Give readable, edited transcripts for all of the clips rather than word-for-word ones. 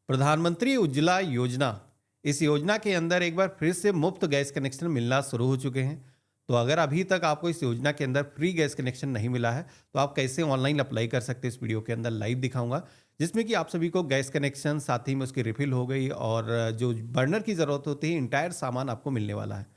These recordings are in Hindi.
प्रधानमंत्री उज्ज्वला योजना, इस योजना के अंदर एक बार फिर से मुफ्त गैस कनेक्शन मिलना शुरू हो चुके हैं। तो अगर अभी तक आपको इस योजना के अंदर फ्री गैस कनेक्शन नहीं मिला है, तो आप कैसे ऑनलाइन अप्लाई कर सकते हैं, इस वीडियो के अंदर लाइव दिखाऊंगा। जिसमें कि आप सभी को गैस कनेक्शन, साथ ही में उसकी रिफिल हो गई और जो बर्नर की ज़रूरत होती है, इंटायर सामान आपको मिलने वाला है।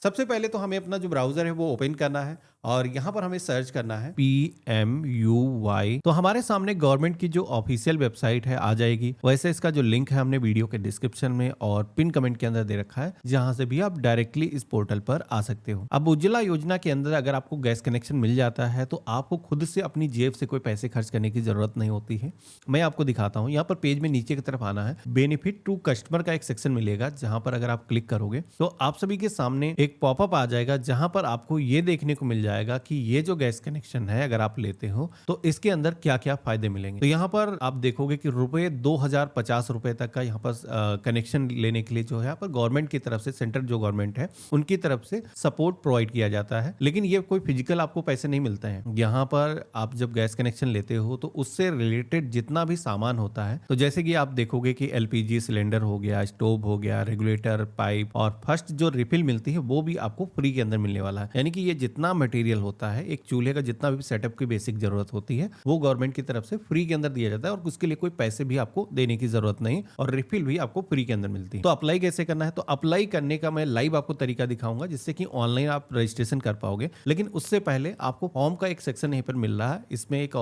सबसे पहले तो हमें अपना जो ब्राउज़र है वो ओपन करना है और यहाँ पर हमें सर्च करना है PMUY। तो हमारे सामने गवर्नमेंट की जो ऑफिशियल वेबसाइट है आ जाएगी। वैसे इसका जो लिंक है हमने वीडियो के डिस्क्रिप्शन में और पिन कमेंट के अंदर दे रखा है, जहाँ से भी आप डायरेक्टली इस पोर्टल पर आ सकते हो। अब उज्ज्वला योजना के अंदर अगर आपको गैस कनेक्शन मिल जाता है तो आपको खुद से अपनी जेब से कोई पैसे खर्च करने की जरूरत नहीं होती है। मैं आपको दिखाता हूँ। यहाँ पर पेज में नीचे की तरफ आना है, बेनिफिट टू कस्टमर का एक सेक्शन मिलेगा, जहाँ पर अगर आप क्लिक करोगे तो आप सभी के सामने एक पॉपअप आ जाएगा, जहां पर आपको ये देखने को मिल जाएगा कि ये जो गैस कनेक्शन है अगर आप लेते हो तो इसके अंदर क्या क्या फायदे मिलेंगे। तो यहाँ पर आप देखोगे कि रुपए 2050 रुपए तक का यहाँ पर कनेक्शन लेने के लिए जो है यहाँ पर गवर्नमेंट की तरफ से, सेंट्रल जो गवर्नमेंट है उनकी तरफ से सपोर्ट प्रोवाइड किया जाता है। लेकिन ये कोई फिजिकल आपको पैसे नहीं मिलते हैं। यहाँ पर आप जब गैस कनेक्शन लेते हो तो उससे रिलेटेड जितना भी सामान होता है, तो जैसे कि आप देखोगे कि LPG सिलेंडर हो गया, स्टोव हो गया, रेगुलेटर, पाइप और फर्स्ट जो रिफिल मिलती है वो भी आपको फ्री के अंदर मिलने वाला है। यानी कि ये जितना मटेरियल होता है, एक चूल्हे का जितना भी सेटअप की बेसिक जरूरत होती है, वो गवर्नमेंट की तरफ से फ्री के अंदर दिया जाता है और उसके लिए कोई पैसे भी आपको देने की जरूरत नहीं और रिफिल भी आपको फ्री के अंदर मिलती है। तो अप्लाई कैसे करना है? तो अप्लाई करने का मैं लाइव आपको तरीका दिखाऊंगा, जिससे कि ऑनलाइन आप रजिस्ट्रेशन कर पाओगे। लेकिन उससे पहले आपको फॉर्म का एक सेक्शन यहीं पर मिल रहा है। इसमें एक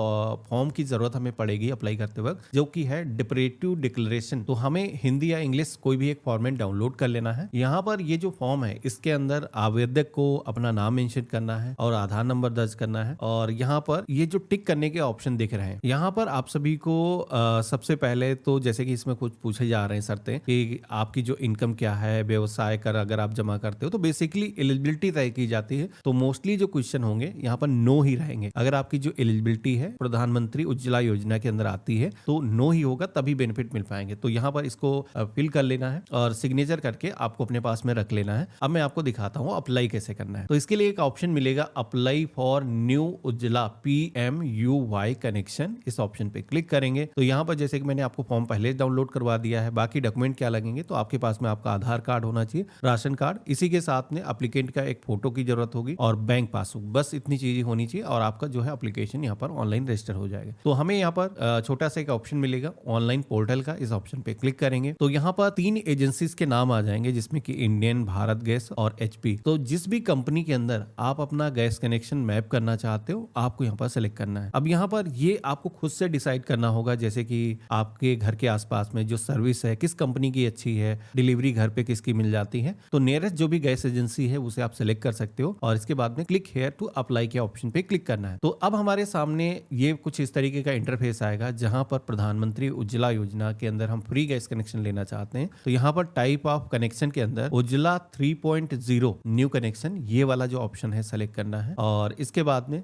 फॉर्म की जरूरत हमें पड़ेगी अप्लाई करते वक्त, जो कि है डिक्लेरेटिव डिक्लेरेशन। तो हमें हिंदी या इंग्लिश कोई भी एक फॉर्मेट डाउनलोड कर लेना है। यहाँ पर ये जो फॉर्म है, इसके अंदर आवेदक को अपना नाम मेंशन करना है और आधार नंबर दर्ज करना है। और यहाँ पर ये जो टिक करने के ऑप्शन दिख रहे हैं, यहाँ पर आप सभी को सबसे पहले तो जैसे कि इसमें कुछ पूछे जा रहे हैं शर्तें कि आपकी जो इनकम क्या है, व्यवसाय कर अगर आप जमा करते हो तो बेसिकली एलिजिबिलिटी तय की जाती है। तो मोस्टली जो क्वेश्चन होंगे यहाँ पर नो ही रहेंगे। अगर आपकी जो एलिजिबिलिटी है प्रधानमंत्री उज्ज्वला योजना के अंदर आती है तो नो ही होगा, तभी बेनिफिट मिल पाएंगे। तो यहाँ पर इसको फिल कर लेना है और सिग्नेचर करके आपको अपने पास में रख लेना है। अब मैं आपको दिखाता हूँ अप्लाई कैसे करना है। तो इसके लिए एक ऑप्शन मिलेगा, apply for new Ujjwala PMUY connection. इस ऑप्शन पे क्लिक करेंगे तो यहाँ पर जैसे कि मैंने आपको फॉर्म पहले डाउनलोड करवा दिया है। बाकी डॉक्यूमेंट क्या लगेंगे, तो आपके पास में आपका आधार कार्ड होना चाहिए, राशन कार्ड, इसी के साथ में एप्लीकेंट का एक फोटो की जरूरत होगी और बैंक पासबुक। बस इतनी चीजें होनी चाहिए और आपका जो है एप्लीकेशन यहाँ पर ऑनलाइन रजिस्टर हो जाएगा। तो हमें यहाँ पर छोटा सा एक ऑप्शन मिलेगा ऑनलाइन पोर्टल का। इस ऑप्शन पे क्लिक करेंगे तो यहाँ पर 3 एजेंसीज के नाम आ जाएंगे, जिसमें कि इंडियन, भारत गैस और HP। तो जिस भी कंपनी के अंदर आप अपना गैस कनेक्शन मैप करना चाहते हो, आपको यहाँ पर सेलेक्ट करना है। अब यहाँ पर ये आपको खुद से डिसाइड करना होगा, जैसे कि आपके घर के आसपास में जो सर्विस है किस कंपनी की अच्छी है, डिलीवरी घर पे किसकी मिल जाती है। तो नियरेस्ट जो भी गैस एजेंसी है उसे आप सेलेक्ट कर सकते हो और इसके बाद में क्लिक हेयर टू अप्लाई के ऑप्शन पे क्लिक करना है। तो अब हमारे सामने ये कुछ इस तरीके का इंटरफेस आएगा, जहां पर प्रधानमंत्री उज्ज्वला योजना के अंदर हम फ्री गैस कनेक्शन लेना चाहते हैं। तो यहाँ पर टाइप ऑफ कनेक्शन के अंदर उज्ज्वला 3.0 न्यू कनेक्शन, ये वाला जो ऑप्शन है सेलेक्ट करना है और इसके बाद में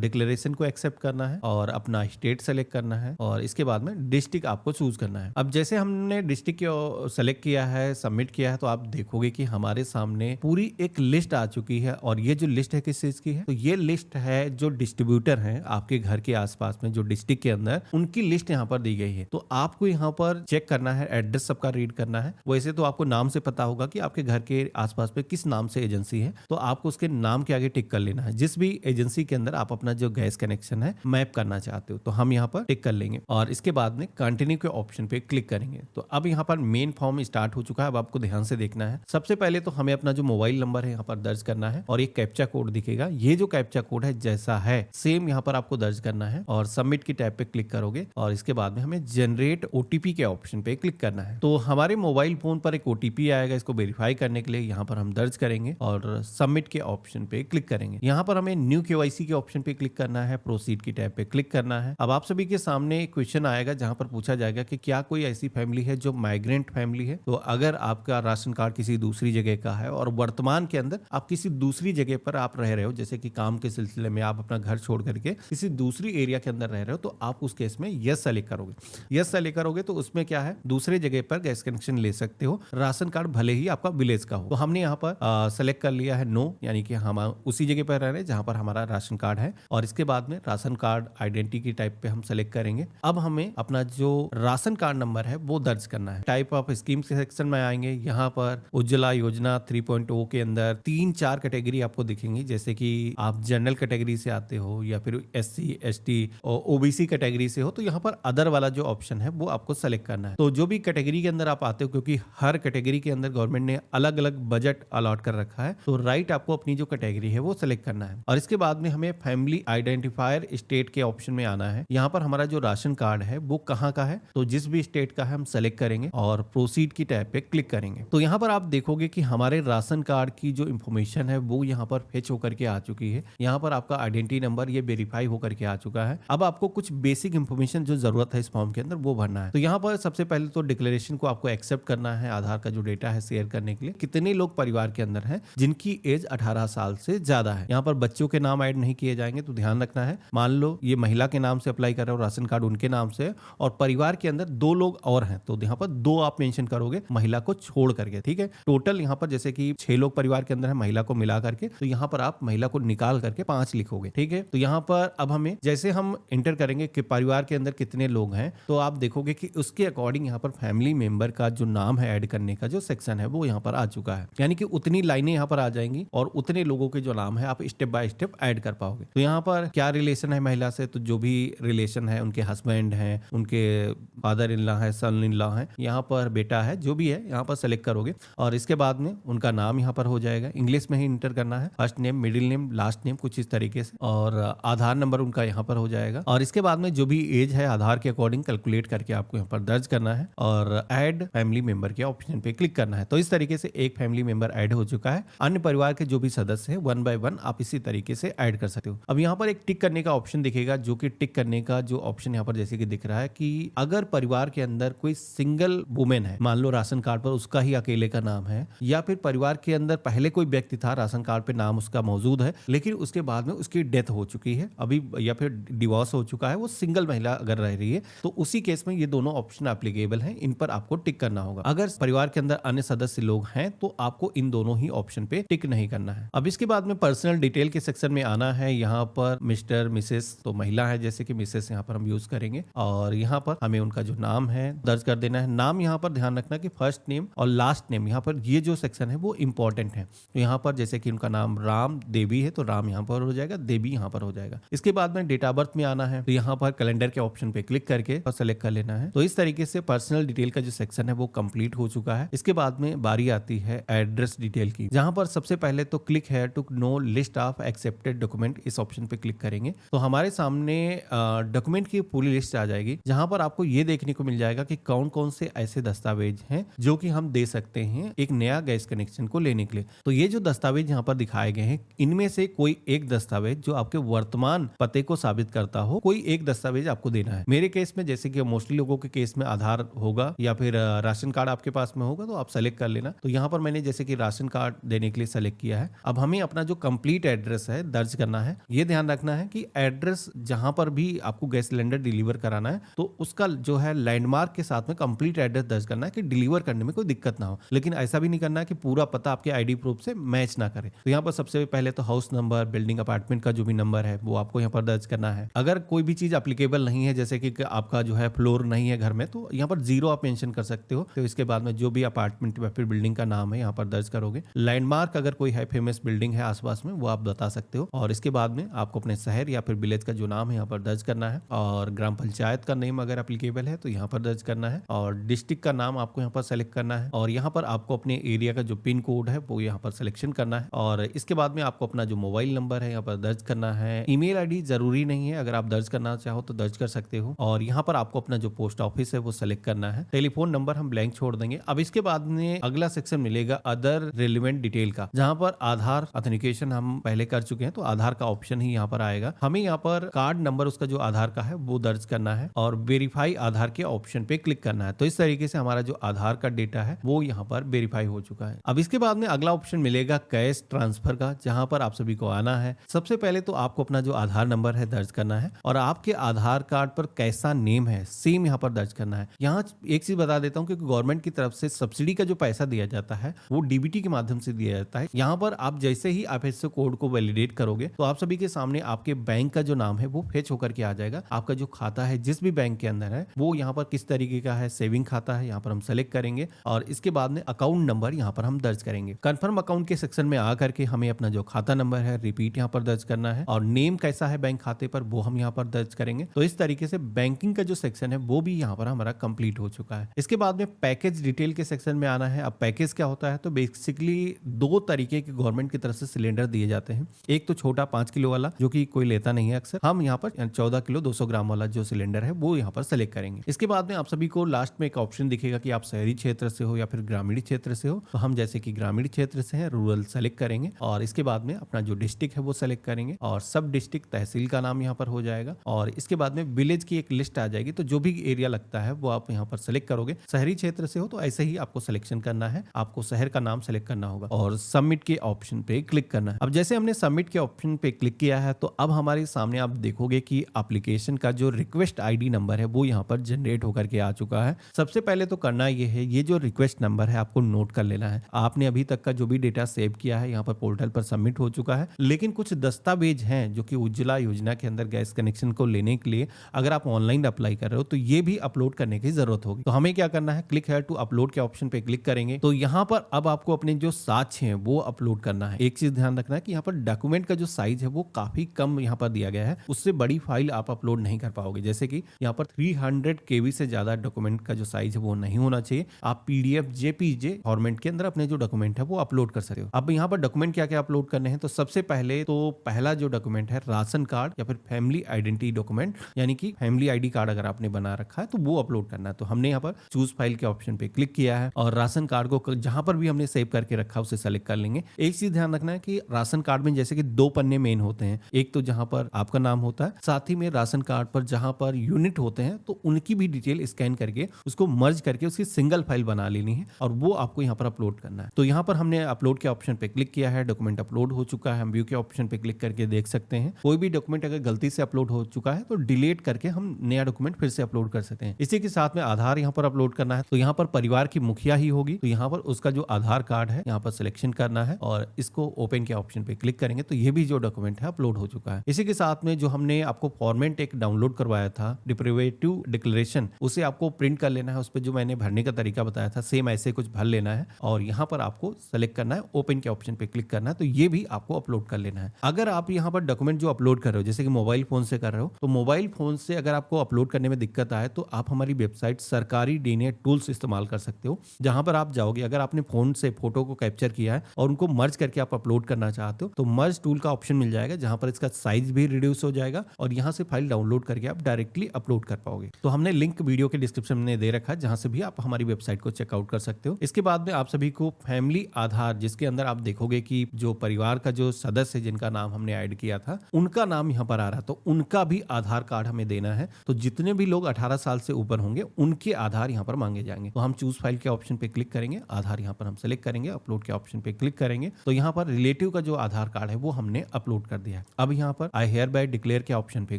डिक्लेरेशन को एक्सेप्ट करना है और अपना स्टेट सेलेक्ट करना है और इसके बाद में डिस्ट्रिक्ट आपको चूज करना है। अब जैसे हमने डिस्ट्रिक्ट को सेलेक्ट किया है, सबमिट किया है, तो आप देखोगे कि हमारे सामने पूरी एक लिस्ट आ चुकी है। और ये जो लिस्ट है किस चीज की है, तो ये लिस्ट है जो डिस्ट्रीब्यूटर हैं आपके घर के आसपास में, जो डिस्ट्रिक्ट के अंदर, उनकी लिस्ट यहाँ पर दी गई है। तो आपको यहाँ पर चेक करना है, एड्रेस सबका रीड करना है। वैसे तो आपको नाम से पता होगा कि आपके घर के आसपास में किस नाम से एजेंसी है, तो आपको उसके नाम के आगे टिक कर लेना है, जिस भी एजेंसी के अंदर आप अपना जो गैस कनेक्शन है मैप करना चाहते हो। तो हम यहाँ पर टिक कर लेंगे और इसके बाद में कंटिन्यू के ऑप्शन पे क्लिक करेंगे। तो अब यहाँ पर मेन फॉर्म स्टार्ट हो चुका है। अब आपको ध्यान से देखना है। सबसे पहले तो हमें अपना जो मोबाइल नंबर है यहाँ पर दर्ज करना है और एक कैप्चा कोड दिखेगा। ये जो कैप्चा कोड है जैसा है सेम यहाँ पर आपको दर्ज करना है और सबमिट की टैब पे क्लिक करोगे और इसके बाद में हमें जनरेट OTP के ऑप्शन पे क्लिक करना है। तो हमारे मोबाइल फोन पर एक OTP आएगा, इसको वेरीफाई करने के लिए यहाँ पर हम दर्ज करेंगे और सबमिट के ऑप्शन पे क्लिक करेंगे। यहाँ पर हमें न्यू KYC के ऑप्शन पे क्लिक करना है, प्रोसीड की टैब पे क्लिक करना है। अब आप सभी के सामने एक क्वेश्चन आएगा, जहां पर पूछा जाएगा कि क्या कोई ऐसी फैमिली है जो माइग्रेंट फैमिली है। तो अगर आपका राशन कार्ड किसी दूसरी जगह का है और वर्तमान के अंदर आप किसी दूसरी जगह पर आप रह रहे हो, जैसे कि काम के सिलसिले में आप अपना घर छोड़ करके किसी दूसरी एरिया के अंदर रह रहे हो, तो आप उस केस में यस सेलेक्ट करोगे। यस सेलेक्ट करोगे तो उसमें क्या है, दूसरे जगह पर गैस कनेक्शन ले सकते हो, राशन कार्ड भले ही आपका विलेज का हो। तो हमने यहाँ पर पर सेलेक्ट कर लिया है नो, यानी कि हम उसी जगह पर रह रहे हैं जहां पर हमारा राशन कार्ड है। और इसके बाद में राशन कार्ड आइडेंटिटी टाइप पे हम सेलेक्ट करेंगे। अब हमें अपना जो राशन कार्ड नंबर है वो दर्ज करना है। टाइप ऑफ स्कीम के सेक्शन में आएंगे। यहाँ पर उज्ज्वला योजना 3.0 के अंदर 3-4 कैटेगरी आपको दिखेंगी, जैसे कि आप जनरल कैटेगरी से आते हो या फिर SC ST और OBC कैटेगरी से हो, तो यहाँ पर अदर वाला जो ऑप्शन है वो आपको सेलेक्ट करना है। तो जो भी कैटेगरी के अंदर आप आते हो, क्योंकि हर कैटेगरी के अंदर गवर्नमेंट ने अलग अलग बजट अलॉट कर रखा है, तो राइट आपको अपनी जो कैटेगरी है वो सेलेक्ट करना है। और इसके बाद में हमें फैमिली आइडेंटिफायर स्टेट के ऑप्शन में आना है। यहाँ पर हमारा जो राशन कार्ड है वो कहाँ का है, तो जिस भी स्टेट का है हम सेलेक्ट करेंगे और प्रोसीड की टैब पे क्लिक करेंगे। तो यहाँ पर आप देखोगे कि हमारे राशन कार्ड की जो इंफॉर्मेशन है वो यहाँ पर फेच होकर के आ चुकी है। यहाँ पर आपका आइडेंटिटी नंबर ये वेरीफाई होकर के आ चुका है। अब आपको कुछ बेसिक इंफॉर्मेशन जो जरूरत है इस फॉर्म के अंदर वो भरना है। तो यहाँ पर सबसे पहले तो डिक्लेरेशन को आपको एक्सेप्ट करना है, आधार का जो डेटा है शेयर करने के लिए। कितने लोग परिवार के अंदर हैं जिनकी एज 18 साल से ज्यादा है। यहाँ पर बच्चों के नाम ऐड नहीं किए जाएंगे, तो ध्यान रखना है। मान लो ये महिला के नाम से अप्लाई कर रहे हो, राशन कार्ड उनके नाम से है और परिवार के अंदर 2 लोग और हैं, तो यहाँ पर 2 आप मेंशन करोगे महिला को छोड़ करके, ठीक है। टोटल यहाँ पर जैसे कि 6 लोग परिवार के अंदर है महिला को मिला करके, तो यहाँ पर आप महिला को निकाल करके 5 लिखोगे, ठीक है। तो यहाँ पर अब हमें जैसे हम इंटर करेंगे कि परिवार के अंदर कितने लोग हैं, तो आप देखोगे कि उसके अकॉर्डिंग यहाँ पर फैमिली मेंबर का जो नाम है ऐड करने का जो सेक्शन है वो यहाँ पर आ चुका है। यानी कि उतनी लाइनें यहाँ पर आ जाएंगी और उतने लोगों के जो नाम है आप स्टेप बाय स्टेप ऐड कर पाओगे। तो यहाँ पर क्या रिलेशन है महिला से, तो जो भी रिलेशन है, उनके हस्बैंड हैं, उनके फादर इन लॉ है, सन इन लॉ है, यहाँ पर बेटा है, जो भी है यहाँ पर सेलेक्ट करोगे। और इसके बाद में उनका नाम यहाँ पर हो जाएगा, इंग्लिश में ही इंटर करना है, first name, middle name, last name, कुछ इस तरीके से। और आधार नंबर उनका यहाँ पर हो जाएगा। और इसके बाद में जो भी एज है आधार के अकॉर्डिंग कैलकुलेट करके आपको यहाँ पर दर्ज करना है और ऐड फैमिली मेंबर के ऑप्शन पे क्लिक करना है। तो इस तरीके से एक फैमिली मेंबर ऐड हो चुका है। अन्य परिवार के जो भी सदस्य हैं 1 बाय 1 आप इसी तरीके से ऐड कर सकते हो। अब यहाँ पर एक टिक करने का ऑप्शन दिखेगा, जो कि टिक करने का जो ऑप्शन यहाँ पर जैसे कि दिख रहा है कि अगर परिवार के अंदर कोई सिंगल वुमेन है, मान लो राशन कार्ड पर उसका ही अकेले का नाम है, या फिर परिवार के अंदर पहले कोई व्यक्ति था, राशन कार्ड पे नाम उसका मौजूद है, लेकिन उसके बाद में उसकी डेथ हो चुकी है अभी, या फिर डिवोर्स हो चुका है, वो सिंगल महिला अगर रह रही है, तो उसी केस में ये दोनों ऑप्शन एप्लीकेबल हैं। इन पर आपको टिक करना होगा। अगर परिवार के अंदर अन्य सदस्य लोग हैं तो आपको इन दोनों ही ऑप्शन पे टिक नहीं करना है। अब इसके बाद में पर्सनल डिटेल के सेक्शन में आना है। यहाँ पर मिस्टर, मिसेस, तो महिला है जैसे कि मिसेस यहाँ पर हम यूज करेंगे और यहाँ पर हमें उनका जो नाम है दर्ज कर देना है। नाम यहाँ पर ध्यान रखना कि फर्स्ट नेम और लास्ट नेम, यहाँ पर ये जो सेक्शन है वो इंपॉर्टेंट है। तो यहाँ पर जैसे कि उनका नाम राम देवी है तो राम यहाँ पर हो जाएगा, देवी यहाँ पर हो जाएगा। इसके बाद में डेट ऑफ बर्थ में आना है, तो यहाँ पर कैलेंडर के ऑप्शन पे क्लिक करके सेलेक्ट कर लेना है। तो इस तरीके से पर्सनल डिटेल का जो सेक्शन है वो कंप्लीट हो चुका है। इसके बाद में बारी आती है एड्रेस डिटेल की, जहां पर सबसे पहले तो क्लिक है to know list of accepted document, इस ऑप्शन पे क्लिक करेंगे तो हमारे सामने डॉक्यूमेंट की पूरी लिस्ट आ जाएगी, जहां पर आपको ये देखने को मिल जाएगा कि कौन कौन से ऐसे दस्तावेज हैं जो कि हम दे सकते हैं एक नया गैस कनेक्शन को लेने के लिए। तो ये जो दस्तावेज यहाँ पर दिखाए गए हैं, इनमें से कोई एक दस्तावेज जो आपके वर्तमान पते को साबित करता हो, कोई एक दस्तावेज आपको देना है। मेरे केस में जैसे कि मोस्टली लोगों के केस में आधार होगा या फिर राशन कार्ड आपके पास में होगा, तो आप सेलेक्ट कर लेना। तो यहाँ पर मैंने जैसे कि राशन कार्ड देने के लिए सेलेक्ट किया है। अब हमें अपना जो कंप्लीट एड्रेस है दर्ज करना है। ये ध्यान रखना है कि एड्रेस जहां पर भी आपको गैस सिलेंडर डिलीवर कराना है तो उसका जो है लैंडमार्क के साथ में कंप्लीट एड्रेस दर्ज करना है कि डिलीवर करने में कोई दिक्कत ना हो। लेकिन ऐसा भी नहीं करना है कि पूरा पता आपके आईडी प्रूफ से मैच ना करे। तो यहाँ पर सबसे पहले तो हाउस नंबर, बिल्डिंग, अपार्टमेंट का जो भी नंबर है वो आपको यहाँ पर दर्ज करना है। अगर कोई भी चीज एप्लीकेबल नहीं है, जैसे कि आपका जो है फ्लोर नहीं है घर में, तो यहाँ पर 0 आप मेंशन कर सकते हो। तो इसके बाद में जो भी अपार्टमेंट या फिर बिल्डिंग का नाम है यहाँ पर दर्ज करोगे। लैंडमार्क अगर कोई है, फेमस बिल्डिंग है आसपास में, वो आप बता सकते हो। और इसके बाद में आपको अपने शहर या फिर विलेज का जो नाम है यहाँ पर दर्ज करना है और ग्राम पंचायत का नेम अगर एप्लीकेबल है तो यहाँ पर दर्ज करना है और डिस्ट्रिक्ट का नाम आपको यहाँ पर सेलेक्ट करना है और यहाँ पर आपको अपने एरिया का जो पिन कोड है वो यहाँ पर सिलेक्शन करना है और इसके बाद में आपको अपना जो मोबाइल नंबर है यहाँ पर दर्ज करना है। ईमेल आईडी जरूरी नहीं है, अगर आप दर्ज करना चाहो तो दर्ज कर सकते हो और यहाँ पर आपको अपना जो पोस्ट ऑफिस है वो सेलेक्ट करना है। टेलीफोन नंबर हम ब्लैंक छोड़ देंगे। अब इसके बाद में अगला सेक्शन मिलेगा अदर रिलेवेंट डिटेल का, जहाँ पर आधार ऑथेंटिकेशन हम पहले कर चुके हैं तो आधार का ऑप्शन ही यहाँ पर आएगा। हमें यहाँ पर कार्ड नंबर उसका जो आधार का है वो दर्ज करना है और वेरीफाई आधार के ऑप्शन पे क्लिक करना है। तो इस तरीके से हमारा जो आधार का डेटा है वो यहाँ पर वेरीफाई हो चुका है। अब इसके बाद में अगला ऑप्शन मिलेगा कैश ट्रांसफर का, जहां पर आप सभी को आना है। सबसे पहले तो आपको अपना जो आधार नंबर है दर्ज करना है और आपके आधार कार्ड पर कैसा नेम है सेम यहाँ पर दर्ज करना है। यहाँ एक चीज बता देता हूँ कि गवर्नमेंट की तरफ से सब्सिडी का जो पैसा दिया जाता है वो डीबीटी के माध्यम से दिया जाता है। यहाँ पर आप जैसे ही आप इस कोड को वैलिडेट करोगे तो आप सभी के सामने आपके बैंक का जो नाम है वो फेच होकर के आ जाएगा। आपका जो खाता है जिस भी बैंक के अंदर है वो यहाँ पर किस तरीके का है, सेविंग खाता है, यहाँ पर हम सेलेक्ट करेंगे और इसके बाद में अकाउंट नंबर यहाँ पर हम दर्ज करेंगे। कंफर्म अकाउंट के सेक्शन में आकर के हमें अपना जो खाता नंबर है रिपीट यहाँ पर दर्ज करना है और नेम कैसा है बैंक खाते पर वो हम यहाँ पर दर्ज करेंगे। तो इस तरीके से बैंकिंग का जो सेक्शन है वो भी यहाँ पर हमारा कंप्लीट हो चुका है। इसके बाद में पैकेज डिटेल के सेक्शन में आना है। अब पैकेज क्या होता है, तो बेसिकली दो तरीके के गवर्नमेंट की तरफ से सिलेंडर दिए जाते हैं। एक तो छोटा 5 किलो वाला जो कि कोई लेता नहीं है अक्सर, हम यहाँ पर 14 किलो 200 ग्राम वाला जो सिलेंडर है वो यहाँ पर सेलेक्ट करेंगे। इसके बाद में आप सभी को लास्ट में एक ऑप्शन दिखेगा कि आप शहरी क्षेत्र से हो या फिर ग्रामीण क्षेत्र से हो। तो हम जैसे कि ग्रामीण क्षेत्र से हैं, रूरल सेलेक्ट करेंगे और इसके बाद में अपना जो डिस्ट्रिक्ट है वो सेलेक्ट करेंगे और सब डिस्ट्रिक्ट तहसील का नाम यहाँ पर हो जाएगा और इसके बाद में विलेज की एक लिस्ट आ जाएगी। तो जो भी एरिया लगता है वो आप यहाँ पर सेलेक्ट करोगे। शहरी क्षेत्र से हो तो ऐसे ही आपको सिलेक्शन करना है, आपको शहर का नाम सेलेक्ट करना होगा और सबमिट के ऑप्शन पे क्लिक करना है। अब जैसे हमने सबमिट के ऑप्शन पे क्लिक किया है तो अब हमारे सामने आप देखोगे कि एप्लीकेशन का जो रिक्वेस्ट आईडी नंबर है वो यहाँ पर जनरेट होकर के आ चुका है। सबसे पहले तो करना ये है, ये जो रिक्वेस्ट नंबर है आपको नोट कर लेना है। आपने अभी तक का जो भी डेटा सेव किया है यहाँ पर पोर्टल पर सबमिट हो चुका है, लेकिन कुछ दस्तावेज हैं जो कि उज्ज्वला योजना के अंदर गैस कनेक्शन को लेने के लिए अगर आप ऑनलाइन अप्लाई कर रहे हो तो ये भी अपलोड करने की जरूरत होगी। तो हमें क्या करना है, क्लिक हेयर टू अपलोड के ऑप्शन पे क्लिक करेंगे तो यहाँ पर अब आपको अपने जो साक्ष्य हैं वो अपलोड करना है। एक चीज ध्यान रखना है कि यहाँ पर डॉक्यूमेंट का जो साइज है वो काफी कम यहाँ पर दिया गया है, उससे बड़ी फाइल आप अपलोड नहीं कर पाओगे। जैसे कि यहाँ पर 300 KB से ज्यादा डॉक्यूमेंट का जो साइज है वो नहीं होना चाहिए। आप PDF JPG फॉर्मेट के अंदर अपने जो डॉक्यूमेंट है वो अपलोड कर सकते हो। अब यहाँ पर डॉक्यूमेंट क्या क्या अपलोड करने हैं, तो सबसे पहले तो पहला जो डॉक्यूमेंट है राशन कार्ड या फिर फैमिली आइडेंटिटी डॉक्यूमेंट, यानी कि फैमिली ID कार्ड अगर आपने बना रखा है तो वो अपलोड करना है। तो हमने यहाँ पर चूज फाइल के ऑप्शन पे क्लिक किया है और राशन कार्ड को जहां पर भी हमने सेव करके रखा उसे सेलेक्ट कर लेंगे। एक चीज ध्यान रखना है कि राशन कार्ड में जैसे कि 2 पन्ने मेन होते हैं, एक तो जहां पर आपका नाम होता है, साथ ही में राशन कार्ड पर जहां पर यूनिट होते हैं तो उनकी भी डिटेल स्कैन करके उसको मर्ज करके उसकी सिंगल फाइल बना लेनी है और वो आपको यहाँ पर अपलोड करना है। तो यहाँ पर हमने अपलोड के ऑप्शन पे क्लिक किया है, डॉक्यूमेंट अपलोड हो चुका है। हम व्यू के ऑप्शन पे क्लिक करके देख सकते हैं कोई भी डॉक्यूमेंट अगर गलती से अपलोड हो चुका है तो डिलीट करके हम नया डॉक्यूमेंट फिर से अपलोड कर सकते हैं। इसी के साथ में आधार यहाँ पर अपलोड करना है। तो यहाँ पर परिवार की मुखिया ही होगी, तो यहाँ पर उसका जो आधार कार्ड है यहाँ पर सिलेक्शन करना है और इसको ओपन के ऑप्शन पे क्लिक करेंगे तो ये भी जो डॉक्यूमेंट है अपलोड हो चुका है। इसी के साथ में जो हमने आपको फॉर्मेट एक डाउनलोड करवाया था डिप्रिवेटिव डिक्लेरेशन, उसे आपको प्रिंट कर लेना है। उस पर जो मैंने भरने का तरीका बताया था सेम ऐसे कुछ भर लेना है और यहाँ पर आपको सेलेक्ट करना है, ओपन के ऑप्शन पे क्लिक करना है तो ये भी आपको अपलोड कर लेना है। अगर आप यहाँ पर डॉक्यूमेंट जो अपलोड कर रहे हो जैसे कि मोबाइल फोन से कर रहे हो तो मोबाइल फोन से अगर आपको अपलोड करने में दिक्कत आए तो आप हमारी वेबसाइट सरकारी डीएनए टूल्स इस्तेमाल कर सकते हो। जहां पर आप जाओगे, अगर आपने फोन से फोटो को कैप्चर किया है और उनको मर्ज करके आप अपलोड करना चाहते हो तो मर्ज टूल का ऑप्शन मिल जाएगा जहां पर इसका साइज भी रिड्यूस हो जाएगा और यहां से फाइल डाउनलोड करके आप डायरेक्टली अपलोड कर पाओगे। तो हमने लिंक वीडियो के डिस्क्रिप्शन में दे रखा है जहां से भी आप हमारी वेबसाइट को चेकआउट कर सकते हो। इसके बाद में आप सभी को फैमिली आधार, जिसके अंदर आप देखोगे कि जो परिवार का जो सदस्य है जिनका नाम हमने ऐड किया था उनका नाम यहाँ पर आ रहा है तो उनका भी आधार कार्ड हमें देना है। तो जितने भी लोग 18 साल से ऊपर होंगे उनके आधार यहाँ पर मांगे जाएंगे। तो हम चूज फाइल के ऑप्शन पे क्लिक करेंगे, आधार यहाँ पर हम सेलेक्ट करेंगे, अपलोड के ऑप्शन पे क्लिक करेंगे तो यहाँ पर रिलेटिव का जो आधार कार्ड है वो हमने अपलोड कर दिया है। अब यहाँ पर आई हेयर बाय डिक्लेयर के ऑप्शन पे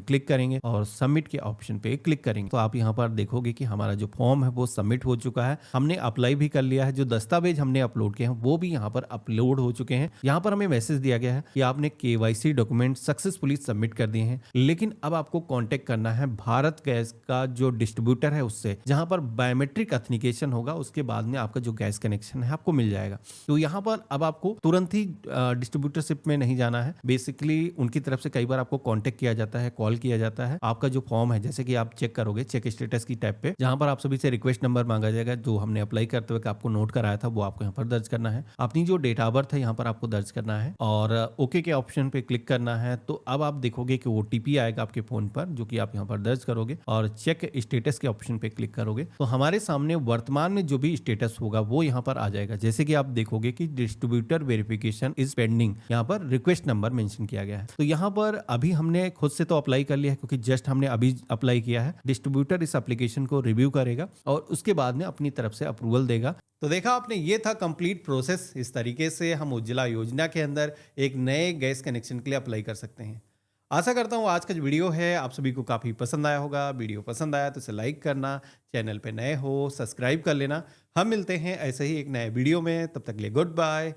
क्लिक करेंगे और सबमिट के ऑप्शन पे क्लिक करेंगे तो आप यहाँ पर देखोगे कि हमारा जो फॉर्म है वो सबमिट हो चुका है। हमने अप्लाई भी कर लिया है, जो दस्तावेज हमने अपलोड किए हैं वो भी यहाँ पर अपलोड हो चुके हैं। यहाँ पर हमें मैसेज दिया गया है कि आपने KYC डॉक्यूमेंट सक्सेसफुली सबमिट कर दिए हैं, लेकिन अब आपको कांटेक्ट करना है भारत गैस का जो डिस्ट्रीब्यूटर है उससे, जहां पर बायोमेट्रिक ऑथेंटिकेशन होगा उसके बाद में आपका जो गैस कनेक्शन है आपको मिल जाएगा। तो यहाँ पर अब आपको तुरंत ही डिस्ट्रीब्यूटरशिप में नहीं जाना है। बेसिकली उनकी तरफ से कई बार आपको कांटेक्ट किया जाता है, कॉल किया जाता है। आपका जो फॉर्म है जैसे कि आप चेक करोगे चेक स्टेटस की टैब पे, जहां पर आप सभी से रिक्वेस्ट नंबर मांगा जाएगा जो हमने अप्लाई करते हुए आपको नोट कराया था वो आपको यहाँ पर दर्ज करना है। अपनी जो डेट ऑफ बर्थ है यहाँ पर आपको दर्ज करना है और ओके के ऑप्शन पे क्लिक करना है। तो अब आप देखोगे कि OTP आएगा आपके फोन पर जो कि आप यहाँ पर दर्ज करोगे और चेक स्टेटस के ऑप्शन पे क्लिक करोगे तो हमारे सामने वर्तमान में जो भी स्टेटस होगा वो यहाँ पर आ जाएगा। जैसे कि आप देखोगे कि डिस्ट्रीब्यूटर वेरिफिकेशन इज पेंडिंग, यहाँ पर रिक्वेस्ट नंबर मेंशन किया गया है। तो यहाँ पर अभी हमने खुद से तो अप्लाई कर लिया है क्योंकि जस्ट हमने अभी अप्लाई किया है। डिस्ट्रीब्यूटर इस एप्लीकेशन को रिव्यू करेगा और उसके बाद में अपनी तरफ से अप्रूवल देगा। तो देखा आपने, ये था कंप्लीट प्रोसेस। इस तरीके से हम उज्ज्वला योजना के अंदर एक नए गैस कनेक्शन के लिए अप्लाई कर सकते हैं। आशा करता हूँ आज का जो वीडियो है आप सभी को काफ़ी पसंद आया होगा। वीडियो पसंद आया तो इसे लाइक करना, चैनल पे नए हो सब्सक्राइब कर लेना। हम मिलते हैं ऐसे ही एक नए वीडियो में, तब तक के लिए गुड बाय,